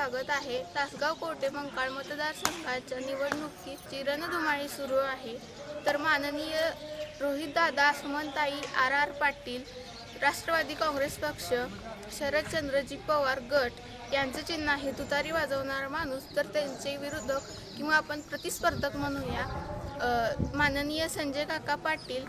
स्वागत आहे. तासगाव कोटेमंकाळ मतदारसंघाच्या निवडणुकीची रणधुमाळी सुरू आहे. तर माननीय रोहितदादा सुमनताई आर पाटील, राष्ट्रवादी काँग्रेस पक्ष, शरदचंद्रजी पवार गट यांचं चिन्ह आहे तुतारी वाजवणारा माणूस. तर त्यांचे विरोधक किंवा आपण प्रतिस्पर्धक म्हणूया माननीय संजय काका पाटील,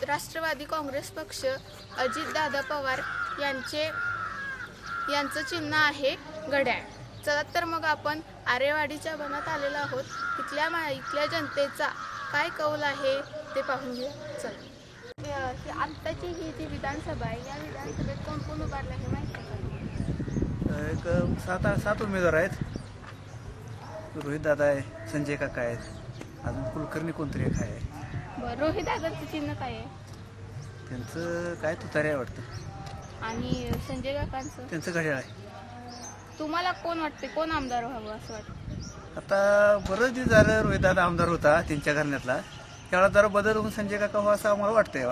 राष्ट्रवादी काँग्रेस पक्ष, अजितदादा पवार यांचं चिन्ह आहे घड्याळ. चला तर मग आपण आरेवाडीच्या वनात आलेलो आहोत. इथल्या जनतेचा काय कौल आहे ते पाहून घेऊ. चला, आत्ताची ही जी विधानसभा आहे, या विधानसभेत कोण कोण उभारलं हे माहिती आहे का? एक सात उमेदवार आहेत. रोहितदादा आहे, संजय काका आहेत, अजून कुलकर्णी कोणतरी एक आहे. बरं, रोहितदादाचं चिन्ह काय आहे? त्यांचं काय तुतारी आहे वाटतं. आणि संजय काकांचं? त्यांचं घड्याळ आहे. तुम्हाला कोण वाटते, कोण आमदार व्हावं असं वाटतं? आता बरंच दिवस झालं रोहितदादा आमदार होता त्यांच्या घराण्यातला, त्यावेळेला जरा बदल होऊन संजय काका व्हावं असं आम्हाला वाटतंय.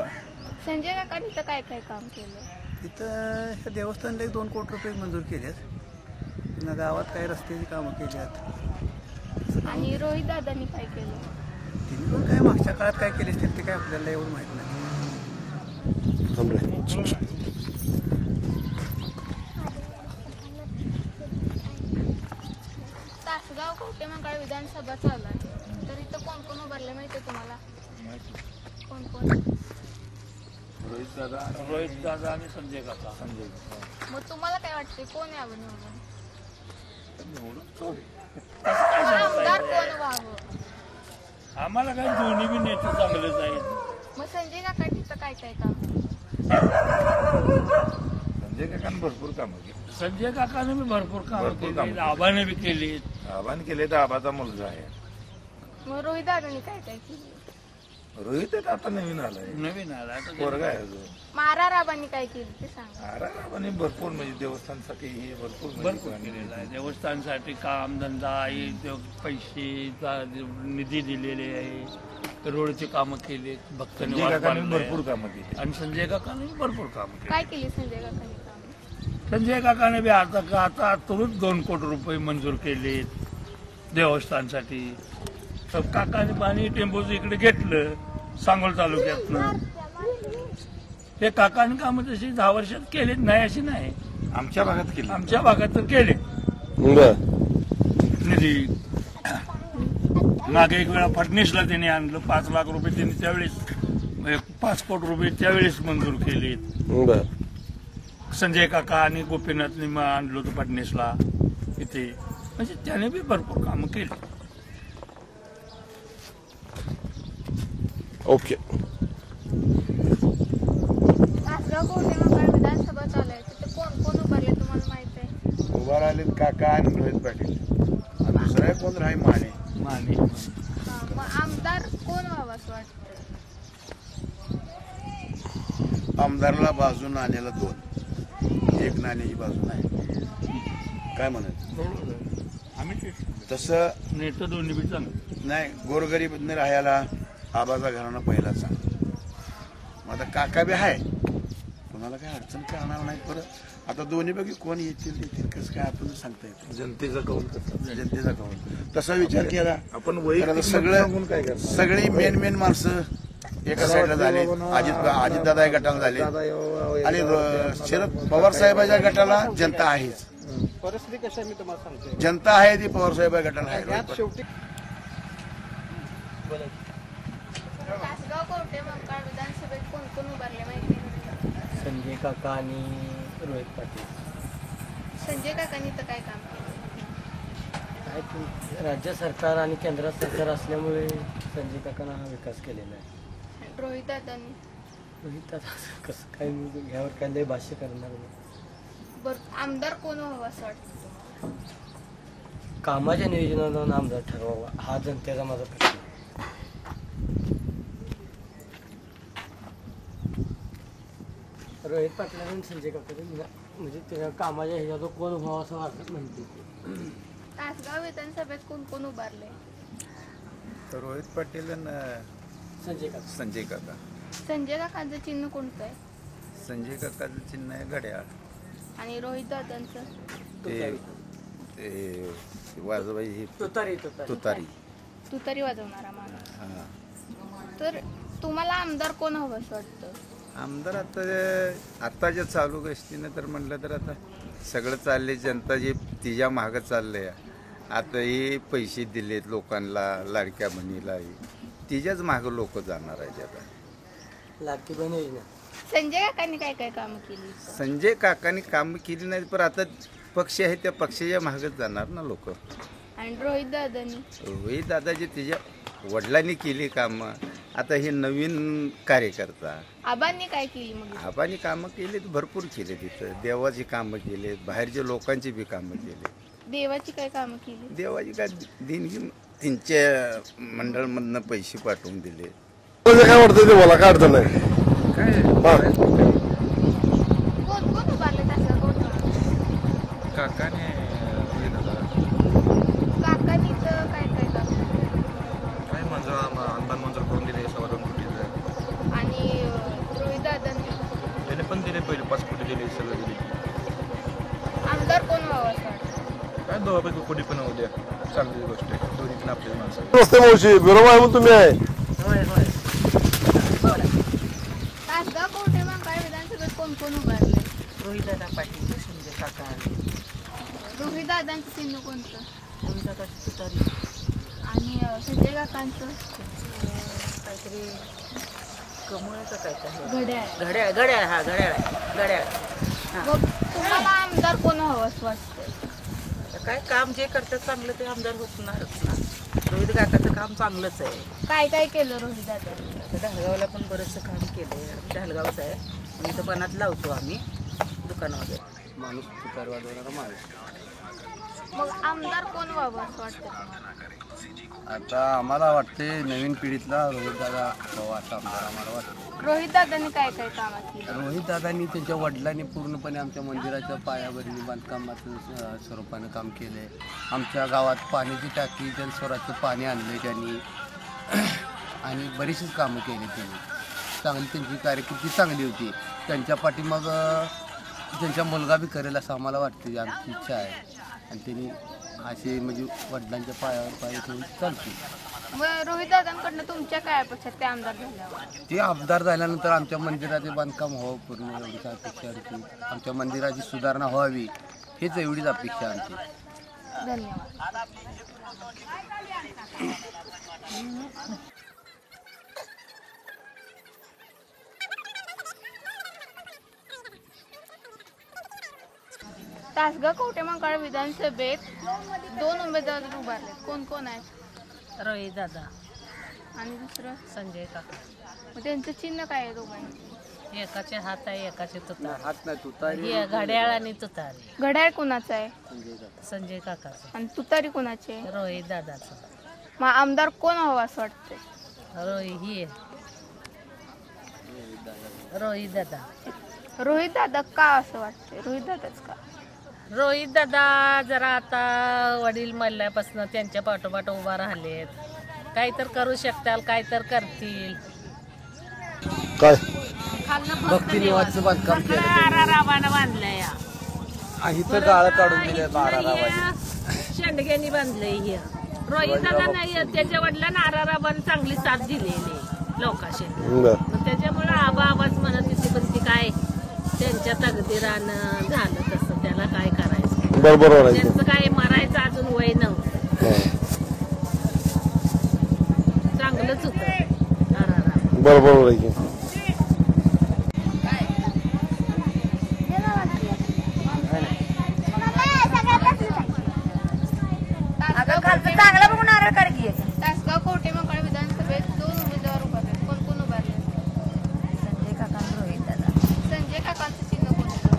संजय काकांनी तर काय काय काम केलं? तिथं ह्या देवस्थानला 2 कोटी रुपये मंजूर केलेत. पुन्हा गावात काही रस्त्याची कामं केली आहेत. आणि रोहितदादांनी काय केलं? तिने पण काय मागच्या काळात काय केले असतील ते काय आपल्याला एवढं माहित नाही. तासगाव कोटेमंकाळ विधानसभा चालू आहे. तर इथं कोण कोण उभारले माहिती आहे तुम्हाला? कोण कोण? रोहितदादा आणि संजय काका. मग तुम्हाला काय वाटते, कोण यावं निवडून? आमदार कोण व्हावं? आम्हाला काय दोन्ही बी नेते चांगलेच आहेत. मग संजय काकांनी तर काय काय काम? संजय काकांनी भरपूर कामं केली. संजय काकाने बी भरपूर कामं भरपूर कामं केली, केली. आबाने बी केली. आबाने केले तर आबाचा मुलगा आहे. मग रोहितदादांनी काय काय केलं? रोहित आता नवीन आलाय, नवीन आला आता पोरगा आहे अजून. माराराबांनी काय केलं ते सांगा. आबाने भरपूर म्हणजे देवस्थानसाठी हे भरपूर भरपूर केलेलं आहे. देवस्थानसाठी काम धंदा आहे, पैसे निधी दिलेले आहे, रोडचे कामं केले, भक्तांनी संजय काकांनी भरपूर कामं केली. आणि संजय काकाने बी भरपूर कामं केली. काय केली संजय काकांनी काम? संजय काकाने बी आता तुरंत 2 कोटी रुपये मंजूर केले देवस्थानसाठी. तर काकाने पाणी टेम्पोचं इकडे घेतलं सांगोल तालुक्यातनं. हे काकाने कामं तशी 10 वर्षात केलेच नाही अशी नाही. आमच्या भागात केली. आमच्या भागात तर केले निधी. मागे एक वेळा फडणीसला त्यांनी आणलं 5 लाख रुपये त्यांनी त्यावेळेस 5 कोटी रुपये त्यावेळेस मंजूर केले. संजय काका आणि गोपीनाथने आणलं होतं फडणीसला इथे. म्हणजे त्याने बी भरपूर कामं केली. ओके. तासगाव कोटेमंकाळ विधानसभा चालू आहे. तिथे कोण कोण उभारले तुम्हाला माहित आहे? उभा राहिले काका आणि रोहित पाटील आणि दुसरा कोण राही माने. माने मग आमदार कोण व्हावं असं वाटतं? आमदारला बाजू नाण्याला 2, एक नाण्याची बाजू नाही. काय म्हणायचं आम्ही तसं नेतं दोन्ही बी चांगलं. नाही. गोरगरीब राहायला आबाचा घराणा पहिला चांगला. मग आता काका बी आहे, कोणाला काय अडचण करणार नाही. परत आता दोन्ही पैकी कोण येतील कसं काय आपण सांगता येतं. जनतेचा कौल कसा, जनतेचा कौल तसा विचार केला आपण तर सगळं काय करणार. सगळी मेन माणसं एका साईडला झाले. अजितदादा या गटाला झाले आणि शरद पवार साहेबांच्या गटाला जनता आहेच. परिस्थिती कशी आहे मी तुम्हाला सांगतो. जनता आहे ती पवार साहेब गटाला आहे. शेवटी तासगाव कोटेमंकाळ विधानसभेत कोण कोण उभारले माहिती आहे? संजय काका आणि रोहित पाटील. संजय काकांनी तर काय काम केलं? काय राज्य सरकार आणि केंद्र सरकार असल्यामुळे संजय काकांना हा विकास केलेला आहे. रोहितदादांनी? रोहित आता कसं काय यावर काय लय भाष्य करणार नाही. बरं, आमदार कोण व्हावं असं वाटतं तुम्हाला? कामाच्या नियोजनावर आमदार ठरवावा हा जनतेचा माझा प्रश्न आहे. रोहित पाटील आणि संजय काका म्हणजे त्या कामाच्या ह्याच्यात कोण व्हावं असं वाटत म्हणते. तासगाव विधानसभेत कोण कोण उभारले? रोहित पाटील आणि संजय काका. संजय काका. संजय काकांचं चिन्ह कोणतं आहे? संजय काकाचं चिन्ह आहे घड्याळ. आणि रोहित दादांचं? ते वाजवाई ही तुतारी तुतारी. तुतारी वाजवणारा माणूस. हां. तर तुम्हाला आमदार कोण हवं असं वाटतं? आमदार आत्ताच्या चालू गोष्टीनं तर म्हटलं तर आता सगळं चालले, जनता जी तिच्या मागं चाललंय. आता हे पैसे दिलेत लोकांना लाडक्या बहिणीला, तिच्याच मागं लोक जाणार आहेत. आता लाडकी बहीण योजना संजय काकांनी काय काय कामं केली? संजय काकांनी कामं केली नाहीत, पण आता पक्ष आहे त्या पक्षाच्या मागच जाणार ना लोक. आणि रोहित दादांनी रोहित दादाजी तिच्या वडिलांनी केली कामं. आता हे नवीन कार्यकर्ता आबांनी काय केली मग? आबांनी कामं केलीत, भरपूर केले. तिथं देवाची कामं केलीत, बाहेरच्या लोकांची बी कामं केली. देवाची काय कामं केली? देवाची काय देणगी त्यांच्या मंडळमधनं पैसे पाठवून दिले. काय वाटतं ते मला, काय अडचण नाही. काय कोण कोण उभारले त्याचं कोण? काकाने काकांनी तर काय काय काम केलं? काय अनुदान मंजूर करून दिले 2.25 कोटीचं. आणि रोहित दादांनी त्याने पण दिले, पहिले 5 कोटी दिले, सगळं दिले. आमदार कोण व्हावं असं वाटतं? काय दोघांपैकी कोटी पण होऊ द्या, चांगली गोष्ट आहे. दोन्ही पण आपल्या माणसं. नमस्ते मावशी, बरोबर आहे मग तुम्ही आहे. तासगाव कोटे मंकाळ विधानसभेत कोण कोण उभारले? रोहितदादा पाटील, संजय काका, रोहित दादांचं चिन्ह कोणतं? रोहितदादाची तुतारी, आणि संजय काकांचं काहीतरी कमळाचं काय काय घड्याळ. घड्याळ घड्याळ हा घड्याळ घड्याळ. मग तुम्हाला आमदार कोण हवं असं वाटतं? काय काम जे करतात चांगलं ते आमदार होणारच ना. रोहित काकाचं काम चांगलंच आहे. काय काय केलं रोहित दादांनी? आता ढालगावला पण बरंचसं काम केलं आहे. ढालगावचं आहे, आणि इथं बनात लावतो आम्ही दुकानं वगैरे. माणूस तुतारी वाजवणारा माणूस. मग आमदार कोण व्हावं असं वाटतं तुम्हाला? आता आम्हाला वाटते नवीन पिढीतला रोहितदादा हवा असं आमदार आम्हाला वाटतं. रोहित दादांनी काय काय कामं केली? रोहितदादांनी त्यांच्या वडिलांनी पूर्णपणे आमच्या मंदिराच्या पायावरणी बांधकामाचं स्वरूपानं काम केलं आहे. आमच्या गावात पाण्याची टाकी जलस्वराचं पाणी आणलं त्यांनी, आणि बरीचशीच कामं केली त्यांनी. चांगली त्यांची कार्यकिर्दी चांगली होती. त्यांच्या पाठीमाग त्यांचा मुलगा बी करेल असं आम्हाला वाटते, आमची इच्छा आहे. आणि त्यांनी असे म्हणजे वडिलांच्या पायावर पाय ठेवून चालते. मग रोहित दादांकडनं तुमच्या काय अपेक्षा ते आमदार झाल्यावर? ते आमदार झाल्यानंतर आमच्या मंदिराचे बांधकाम व्हावं पूर्ण, एवढीच अपेक्षा आमची. आमच्या मंदिराची सुधारणा व्हावी हेच एवढीच अपेक्षा आमची. धन्यवाद. तासगाव कवठे मंकाळ विधानसभेत 2 उमेदवार उभारलेत. कोण कोण आहेत? रोहितदादा, आणि दुसरं संजय काका. मग त्यांचं चिन्ह काय आहे दोघांचं? एकाचे हात आहे, एकाचे तुतारी. हात नाही तुतारी, घड्याळ आणि तुतारी घड्याळ कुणाचं आहे? संजय काकाचं. आणि तुतारी कुणाची आहे? रोहित दादाचं. मग आमदार कोण हवं असं वाटतंय? रोहित दादा. रोहित दादा का असं वाटतंय? रोहित दादाच का? रोहित दादा जरा आता वडील मरल्यापासून त्यांच्या पाठोपाठ उभा राहिलेत. काही तर करू शकताल, काय तर करतील. काय भक्ती निवासचं बांधकाम केलं आराराबानं बांधलंय. इथं गाळं काढून दिले 12 शेंडग्यांनी बांधलंय हे. रोहित दादा नाही, त्याच्या वडिलांना आराराबानं चांगली साथ दिलेली लोकांशी. त्याच्यामुळे आबाच म्हणत होती, पण ती काय त्यांच्या तकदीरानं झालं तसं, त्याला काय करायचं. बरोबर आहे. त्यांचं काय मरायचं अजून वय नव्हतं. चांगलंच होतं बरोबर आहे की. तासगाव कवठे मंकाळ विधानसभेत 2 उमेदवार उभारले. कोण कोण उभारले? संजय काका, रोहित दादा. संजय काकांचं चिन्ह कोणतं?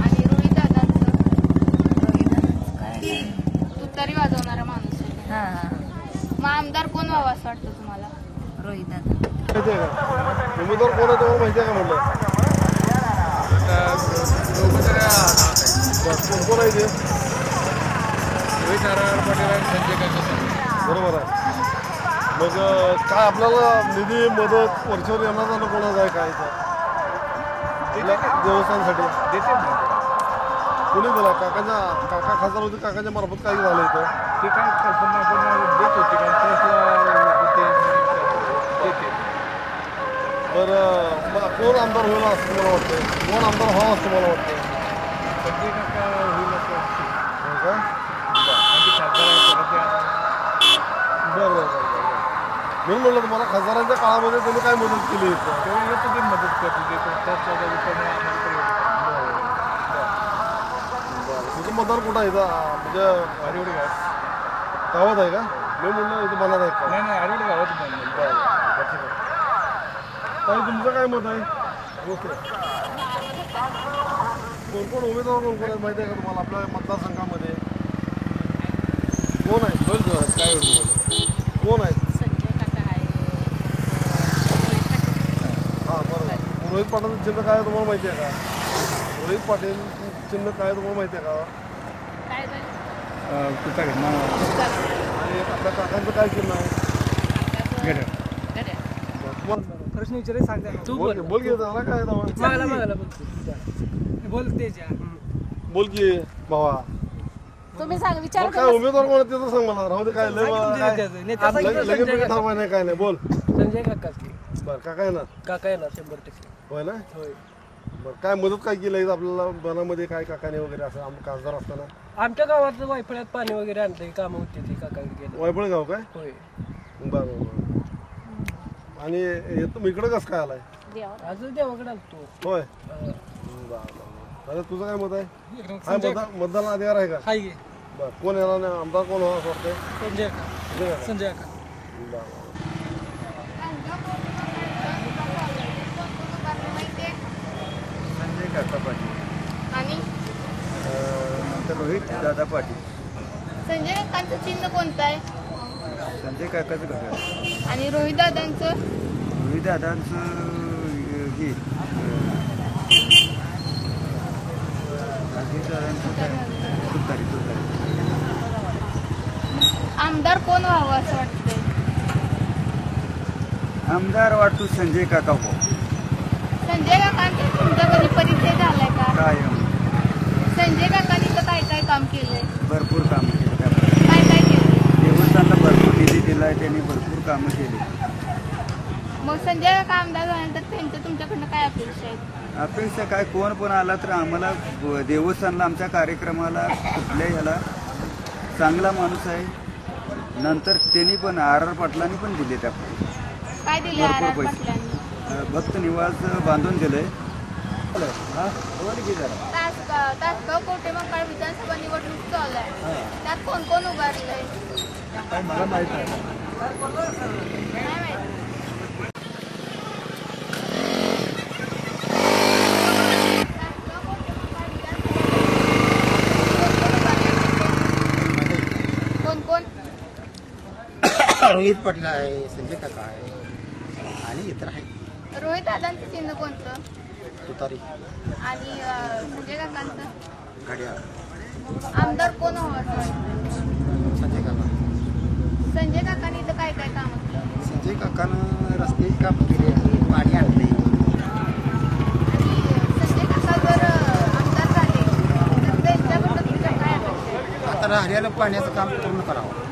आणि रोहित दादांचं तुतारी वाजवणारा माणूस. मग आमदार कोण व्हावं असं वाटतं तुम्हाला? रोहित दादा. उमेदवार कोण आहे तुम्हाला माहिती आहे का म्हटलं? कोण कोण आहे ते? बरोबर आहे. मग काय आपल्याला निधी मदत वर्षावर येणार ना कोणाचा आहे काय देवस्थानसाठी? कोणी दिला काका खासदार होते, काकाच्या मार्फत काय झालं इथं? ते काय कल्पना आपण देत होती कारण ते देते. बरं मग कोण आमदार होईल असं मला वाटतं? कोण आमदार व्हावं असं मला वाटतं? संजय काका होईल असं वाटतं. हो का? आणि खासदार आहे सोबत ते आता बरं बरं बरं बरं. म्हणून म्हणलं तुम्हाला खासदारांच्या काळामध्ये त्यांनी काय मदत केली इथं? तेव्हा येतो ते मदत करतो ते त्याच रुपयाने आम्हाला तुझं मतदार कुठं आहे इथं? म्हणजे आरेवडे गाव. गावात आहे का? मी म्हणलं इथं मनात आहे का? नाही नाही आरेवडे गावात बनलं. ताई तुमचं काय मत आहे? कोण कोण उमेदवार कोण कोण आहेत माहिती आहे का तुम्हाला आपल्या मतदारसंघामध्ये? कोण आहे? काय कोण आहे? हां बरोबर. रोहित पाटील चिन्ह काय आहे तुम्हाला माहिती आहे का? रोहित पाटील चिन्ह काय आहे तुम्हाला माहिती आहे का? तुतारी आणि आपल्या काकांचं काय चिन्ह आहे? प्रश्न विचारायला सांगते तू बोल बोल की त्याला काय आहे तेव्हा? मागायला बोल तेजा बोल की भावा. तुम्ही सांग विचार काय उमेदवार कोण आहे त्याचं सांग मला. राहू दे काय लय लगेच लगेच थांबाय नाही काय नाही. बोल. संजय काका बरं काका येणार? काका येणार 100%. होय ना? होय. बरं काय मदत काय केली आपल्याला बनामध्ये काय काकाने वगैरे असं खासदार असताना? आमच्या गावात वायफळ्यात पाणी वगैरे आणलं कामं होती ती काकांनी केलं. वायफळ गाव काय? होय. बरं बरं बरं. आणि तुम्ही इकडं कसं काय आलाय? अजून देवाकडे आलतो. होय. बरं बरं. अरे तुझं काय मत आहे? काय मतदान अधिकार आहे का? हाय बरं कोण येणार नाही आमदार कोण व्हावं असं वाटतंय? संजय काका. संजय काका. बरं संजय काका पाटील आणि रोहित दादा पाटील. संजय काकांचं चिन्ह कोणतं आहे? संजय काकाचं घर. आणि रोहित दादांचं? रोहित दादांचं हे तुतारी. आमदार कोण व्हावं असं वाटतंय? आमदार वाटतो संजय काका हो. संजय काकांचा तुमचा कधी परिचय झालाय का? कायम संजय काकांनी तर काय काय काम केलंय? भरपूर कामं केली. काय काय केलं? देवस्थानला भरपूर निधी दिला आहे. त्यांनी भरपूर कामं केली. मग संजय काका आमदार झाल्यानंतर त्यांच्या तुमच्याकडनं काय अपेक्षा आहेत? अपेक्षा काय कोण पण आला तर आम्हाला देवस्थानला आमच्या कार्यक्रमाला कुठल्या ह्याला चांगला माणूस आहे. नंतर त्यांनी पण RR पाटलांनी पण दिले त्या काय दिले भरपूर RR पैसे. पाटलांनी? भक्त निवास बांधून दिलंय. तासगाव कवठेमहांकाळ विधानसभा निवडणूक चालू आहे. त्यात कोण कोण उभारलंय? मला माहित आहे. नाही माहित. कोण कोण? रोहित पाटील आहे, संजय काका आहे आणि इतर आहे. रोहित दादांचं चिन्ह कोणतं? तुतारी. आणि संजय काकांचं? घड्याळ. आमदार कोण हवं असं वाटतं? संजय काका. संजय काकांनी इथं काय काय कामं केली? संजय काकानं रस्त्याची काम केली आहे, पाणी आणले. आणि संजय काका जर आमदार झाले तर त्यांच्याबद्दल तुमच्या काय अपेक्षा आहे? आता राहिलेलं पाण्याचं काम पूर्ण करावं.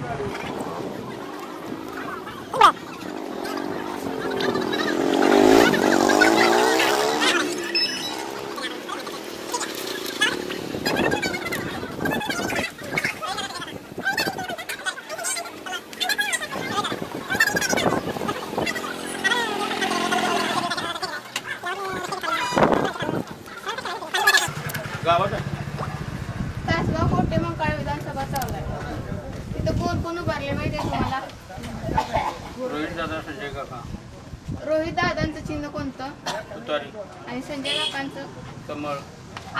तासगाव कवठेमहांकाळ विधानसभा चालू आहे. तिथं कोण कोण उभारले माहिती आहे तुम्हाला? रोहित दादा संजय काका. रोहित दादांचं चिन्ह कोणतं? तुतारी. आणि संजय काकांचं? कमळ.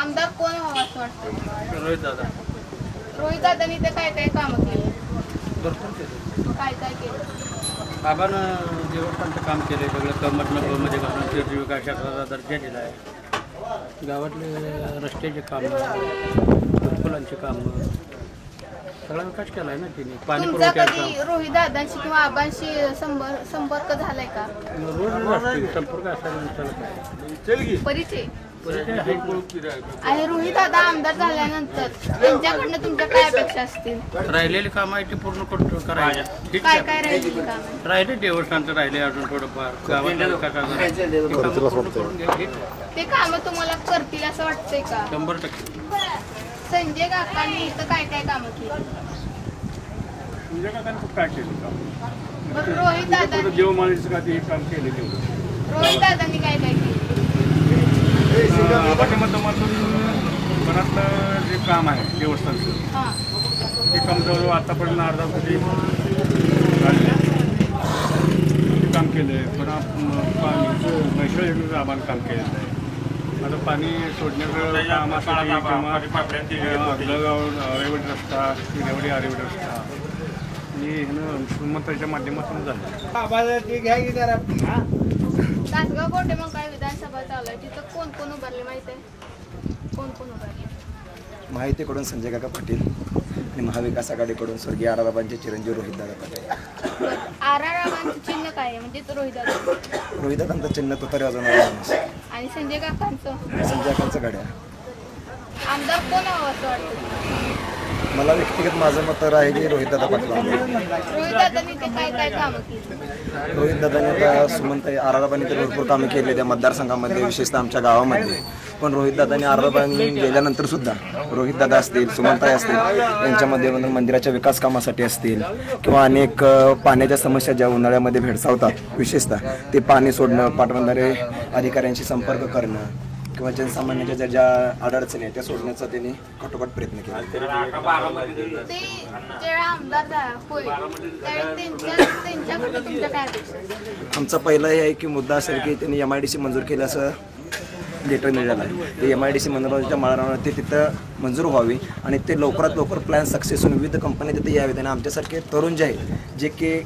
आमदार कोण व्हावं असं वाटतं? रोहित दादा. रोहित दादांनी इथं काय काय कामं केली? भरपूर केले. काय काय केलं? बाबानं देवस्थानचं काम केलं आहे. सगळं कमटनगरमध्ये घालून ते विकास क्षेत्राचा दर्जा दिला आहे. गावातले रस्त्याचे कामं, फुलांची कामं, सगळा विकास केला आहे ना तिने. पाणी तुमचा पुरवठ्याचं कधी काम रोहित दादांशी किंवा आबांशी संपर्क झालाय का? रोज असतो संपर्क असायला परिचय? आणि रोहित दादा आमदार झाल्यानंतर त्यांच्याकडनं तुमच्या काय अपेक्षा असतील? राहिलेली कामं आहे ती पूर्ण करायची. काय काय राहिलेली कामं? राहिले देवस्थानचं राहिले अजून थोडंफार गावातल्या विकासाचं ते कामं तुम्हाला करतील असं वाटतंय का? 100%. संजय काकांनी इथं काय काय कामं केली? काय केलं मग रोहित दादांनी देवमाळीचं का ते काम केलेलं रोहित दादांनी काय काय केलं? आबाच्या माध्यमातून बराचलं जे काम आहे देवस्थानचं हां ते काम जवळजवळ आतापर्यंत अर्धा कोटी काम केलं आहे. पण म्हैसूळ योजनेचं आम्हाला काम केलेलं आहे. आता पाणी सोडण्याचं कामासाठी किंवा अगलगाव आरेवड रस्ता किरेवडी आरेवड रस्ता हे सुमंताच्या माध्यमातून झालं. तासगाव कोटे मग काय विधानसभा चालू आहे तिथं कोण कोण उभारले माहिती आहे? कोण कोण उभारले? माहितीकडून संजय काका पाटील आणि महाविकास आघाडीकडून स्वर्गीय आराराबांचे चिरंजीव रोहितदादा पाटील. आराराबांचं चिन्ह काय आहे? म्हणजे तो रोहित दादा. रोहितदादांचं चिन्ह तुतारी वाजवणारा माणूस. आणि संजय काकांचं? संजय काकांचं गाड्या. आमदार कोण हवं असं वाटतं? मला व्यक्तिगत माझं मत आहे की रोहितदादा पाटील. रोहित दादांनी ते काय काय कामं केली? रोहितदादांनी आता सुमंत आराराबांनी तर भरपूर कामं केले त्या मतदारसंघामध्ये, विशेषतः आमच्या गावामध्ये. पण रोहितदादांनी आराराबांनी गेल्यानंतर सुद्धा रोहितदादा असतील, सुमंताई असतील, यांच्यामध्ये मंदिराच्या विकास कामासाठी असतील किंवा अनेक पाण्याच्या समस्या ज्या उन्हाळ्यामध्ये भेडसावतात, विशेषतः ते पाणी सोडणं, पाटबंधारे अधिकाऱ्यांशी संपर्क करणं किंवा जनसामान्यांच्या ज्या अडचणी आहेत त्या सोडण्याचा त्यांनी कठोकट प्रयत्न केला. ते जेव्हा आमदार होईल त्यावेळी त्यांच्याकडे तुमच्या काय अपेक्षा असतील? आमचा पहिला हे आहे की मुद्दा असेल की त्यांनी MIDC मंजूर केलं असं लेटर मिळालं आहे. ते MIDC मंजुराच्या माळरावर ते तिथं मंजूर व्हावी आणि ते लवकरात लवकर प्लॅन सक्सेस होऊन विविध कंपन्या तिथे यावेत. आणि आमच्यासारखे तरुण जे आहेत, जे की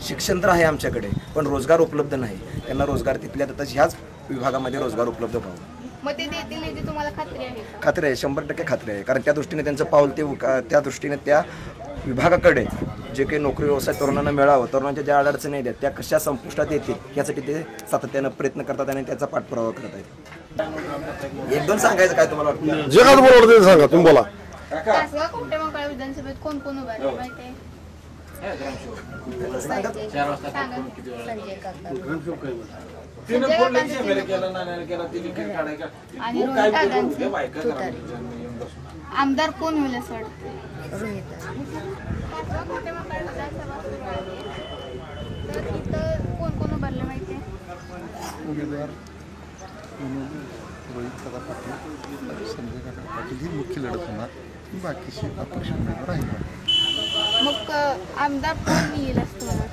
शिक्षण तर आहे आमच्याकडे पण रोजगार उपलब्ध नाही, त्यांना रोजगार तिथल्या तिथं ह्याच विभागामध्ये रोजगार उपलब्ध व्हावा. मग ते देतील याची तुम्हाला खात्री आहे? खात्री आहे, 100% खात्री आहे. कारण त्या दृष्टीने त्यांचं पाऊल ते त्या दृष्टीने त्या विभागाकडे जे काही नोकरी व्यवसाय तरुणांना मिळावं, तरुणांच्या ज्या अडचणी आहेत त्या कशा संपुष्टात येतील यासाठी ते सातत्यानं प्रयत्न करतात आणि त्याचा पाठपुरावा करत आहेत. एक दोन सांगायचं काय तुम्हाला वाटतं? जे काय तुम्हाला वाटतं ते सांगा, तुम्ही बोला. तासगाव कोटे मंगळ विधानसभेत कोण कोण उभारले माहिती आहे? संजय आणि रोहित दादांचं. आमदार कोण होईल असं वाटतं? तासगाव कोटे मंगळ विधानसभा सुरू आहे तर इथं कोण कोण उभारले माहिती आहे? उमेदवार रोहितदादा पाटील, संजय काका पाटील ही मुख्य लढत होणार. बाकीचे अपक्ष उमेदवार आहेत. मग आमदार कोण येईल असं मला?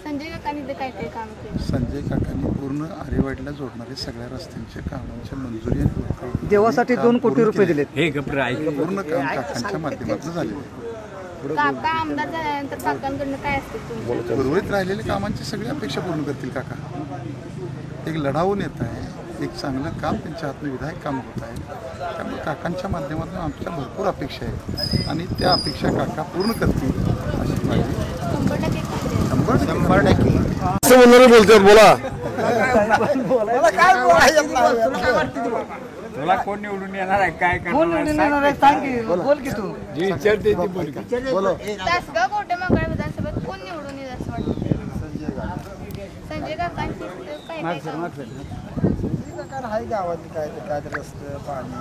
संजय काकांनी ते काय काय काम केलं? संजय काकांनी पूर्ण आरेवाडीला जोडणारे सगळ्या रस्त्यांच्या कामांच्या मंजुरी आणि देवासाठी 2 कोटी रुपये दिलेत. पूर्ण काम काकांच्या माध्यमातून झालेलं आहे. काका आमदार झाल्यानंतर काकांकडनं काय असतील तुमचं? उर्वरित राहिलेले कामांची सगळी अपेक्षा पूर्ण करतील काका. एक लढाऊ नेता आहे, एक चांगलं काम त्यांच्या हातून विधायक काम होत आहे. त्यामुळे काकांच्या माध्यमातून आमच्या भरपूर अपेक्षा आहेत आणि त्या अपेक्षा काका पूर्ण करतील अशी माझी 100% असं म्हणणारे बोलतात. बोला. तुला कोण निवडून येणार आहे? काय बोल की तू. तासगाव कोटे मंगळ विधानसभेत कोण निवडून येईल असं वाटतं? संजय काकांची काय काय काम? आहे गावात काय रस्ते, पाणी,